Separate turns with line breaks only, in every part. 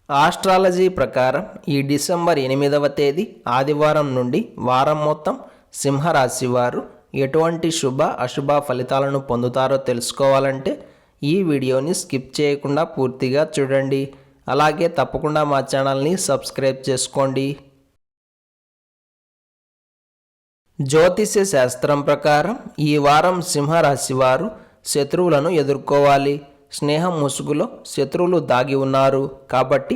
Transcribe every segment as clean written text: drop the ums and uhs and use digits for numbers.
Astrology ప్రకారం ఈ December 8వ తేదీ ఆదివారం నుండి వారం మొత్తం సింహరాశి వారు ఎటువంటి శుభ అశుభ ఫలితాలను పొందుతారో తెలుసుకోవాలంటే ఈ వీడియోని స్కిప్ చేయకుండా పూర్తిగా చూడండి. అలాగే తప్పకుండా మా ఛానల్ని సబ్స్క్రైబ్ చేసుకోండి. జ్యోతిష్య శాస్త్రం ప్రకారం ఈ వారం సింహరాశి వారు శత్రువులను ఎదుర్కోవాలి. స్నేహం ముసుగులో శత్రువులు దాగి ఉన్నారు కాబట్టి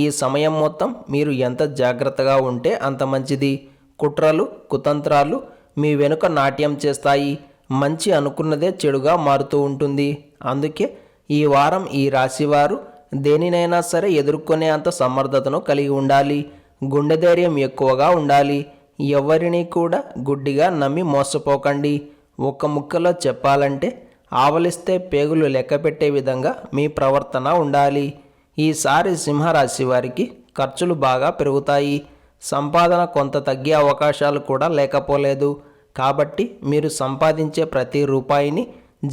ఈ సమయం మొత్తం మీరు ఎంత జాగ్రత్తగా ఉంటే అంత మంచిది. కుట్రలు కుతంత్రాలు మీ వెనుక నాట్యం చేస్తాయి. మంచి అనుకున్నదే చెడుగా మారుతూ ఉంటుంది. అందుకే ఈ వారం ఈ రాశివారు దేనినైనా సరే ఎదుర్కొనే అంత సమర్థతను కలిగి ఉండాలి. గుండె ధైర్యం ఎక్కువగా ఉండాలి. ఎవరిని కూడా గుడ్డిగా నమ్మి మోసపోకండి. ఒక్క ముక్కలో చెప్పాలంటే ఆవలిస్తే పేగులు లెక్కపెట్టే విధంగా మీ ప్రవర్తన ఉండాలి. ఈసారి సింహరాశి వారికి ఖర్చులు బాగా పెరుగుతాయి. సంపాదన కొంత తగ్గే అవకాశాలు కూడా లేకపోలేదు. కాబట్టి మీరు సంపాదించే ప్రతి రూపాయిని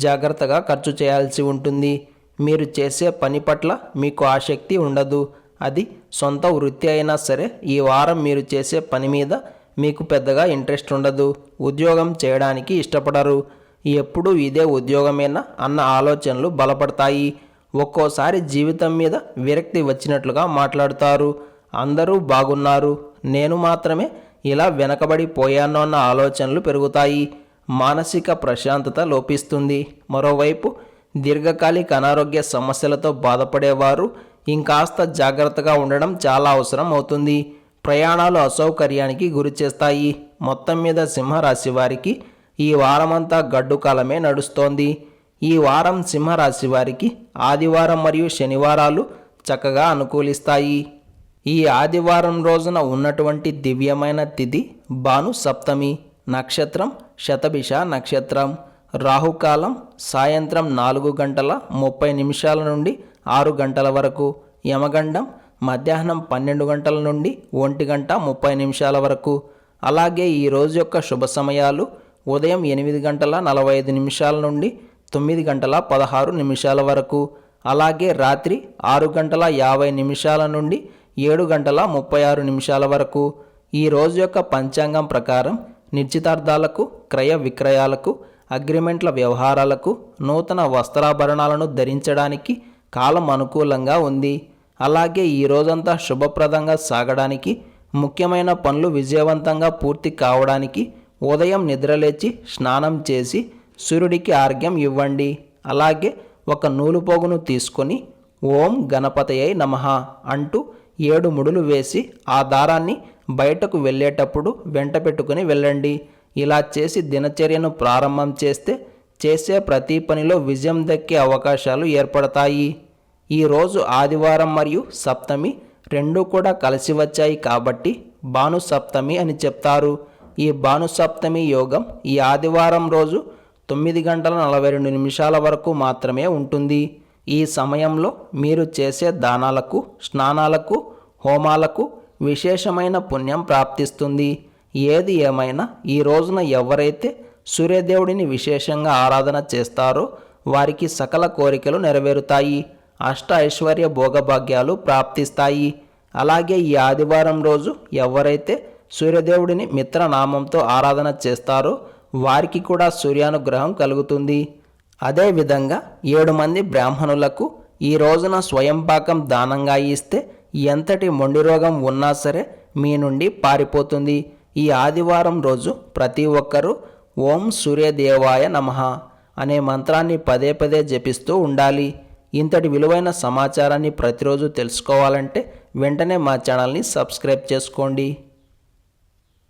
జాగ్రత్తగా ఖర్చు చేయాల్సి ఉంటుంది. మీరు చేసే పని పట్ల మీకు ఆసక్తి ఉండదు. అది సొంత వృత్తి అయినా సరే ఈ వారం మీరు చేసే పని మీద మీకు పెద్దగా ఇంట్రెస్ట్ ఉండదు. ఉద్యోగం చేయడానికి ఇష్టపడరు. ఎప్పుడూ ఇదే ఉద్యోగమేనా అన్న ఆలోచనలు బలపడతాయి. ఒక్కోసారి జీవితం మీద విరక్తి వచ్చినట్లుగా మాట్లాడుతారు. అందరూ బాగున్నారు, నేను మాత్రమే ఇలా వెనకబడిపోయాను అన్న ఆలోచనలు పెరుగుతాయి. మానసిక ప్రశాంతత లోపిస్తుంది. మరోవైపు దీర్ఘకాలిక అనారోగ్య సమస్యలతో బాధపడేవారు ఇంకాస్త జాగ్రత్తగా ఉండడం చాలా అవసరం అవుతుంది. ప్రయాణాలు అసౌకర్యానికి గురి చేస్తాయి. మొత్తం మీద సింహరాశి వారికి ఈ వారమంతా గడ్డు కాలమే నడుస్తోంది. ఈ వారం సింహరాశి వారికి ఆదివారం మరియు శనివారాలు చక్కగా అనుకూలిస్తాయి. ఈ ఆదివారం రోజున ఉన్నటువంటి దివ్యమైన తిథి భాను సప్తమి. నక్షత్రం శతభిష నక్షత్రం. రాహుకాలం సాయంత్రం 4:30 నుండి 6 వరకు. యమగండం మధ్యాహ్నం 12 గంటల నుండి 1:30 వరకు. అలాగే ఈ రోజు యొక్క శుభ సమయాలు ఉదయం 8:45 నుండి 9:16 వరకు. అలాగే రాత్రి 6:50 నుండి 7:36 వరకు. ఈ రోజు యొక్క పంచాంగం ప్రకారం నిశ్చితార్థాలకు, క్రయ విక్రయాలకు, అగ్రిమెంట్ల వ్యవహారాలకు, నూతన వస్త్రాభరణాలను ధరించడానికి కాలం అనుకూలంగా ఉంది. అలాగే ఈ రోజంతా శుభప్రదంగా సాగడానికి, ముఖ్యమైన పనులు విజయవంతంగా పూర్తి కావడానికి ఉదయం నిద్రలేచి స్నానం చేసి సూర్యుడికి ఆర్ఘ్యం ఇవ్వండి. అలాగే ఒక నూలుపోగును తీసుకొని ఓం గణపతయై నమః అంటూ 7 ముడులు వేసి ఆ దారాన్ని బయటకు వెళ్ళేటప్పుడు వెంట పెట్టుకుని వెళ్ళండి. ఇలా చేసి దినచర్యను ప్రారంభం చేస్తే చేసే ప్రతి పనిలో విజయం దక్కే అవకాశాలు ఏర్పడతాయి. ఈరోజు ఆదివారం మరియు సప్తమి రెండూ కూడా కలిసి వచ్చాయి కాబట్టి భాను సప్తమి అని చెప్తారు. ఈ భాను సప్తమి యోగం ఈ ఆదివారం రోజు 9:42 వరకు మాత్రమే ఉంటుంది. ఈ సమయంలో మీరు చేసే దానాలకు, స్నానాలకు, హోమాలకు విశేషమైన పుణ్యం ప్రాప్తిస్తుంది. ఏది ఏమైనా ఈ రోజున ఎవరైతే సూర్యదేవుడిని విశేషంగా ఆరాధన చేస్తారో వారికి సకల కోరికలు నెరవేరుతాయి. అష్ట ఐశ్వర్య భోగభాగ్యాలు ప్రాప్తిస్తాయి. అలాగే ఈ ఆదివారం రోజు ఎవరైతే సూర్యదేవుడిని మిత్రనామంతో ఆరాధన చేస్తారో వారికి కూడా సూర్యానుగ్రహం కలుగుతుంది. అదేవిధంగా 7 మంది బ్రాహ్మణులకు ఈ రోజున స్వయంపాకం దానంగా ఇస్తే ఎంతటి మొండి రోగం ఉన్నా సరే మీ నుండి పారిపోతుంది. ఈ ఆదివారం రోజు ప్రతి ఒక్కరూ ఓం సూర్యదేవాయ నమః అనే మంత్రాన్ని పదే పదే జపిస్తూ ఉండాలి. ఇంతటి విలువైన సమాచారాన్ని ప్రతిరోజు తెలుసుకోవాలంటే వెంటనే మా ఛానల్ని సబ్స్క్రైబ్ చేసుకోండి.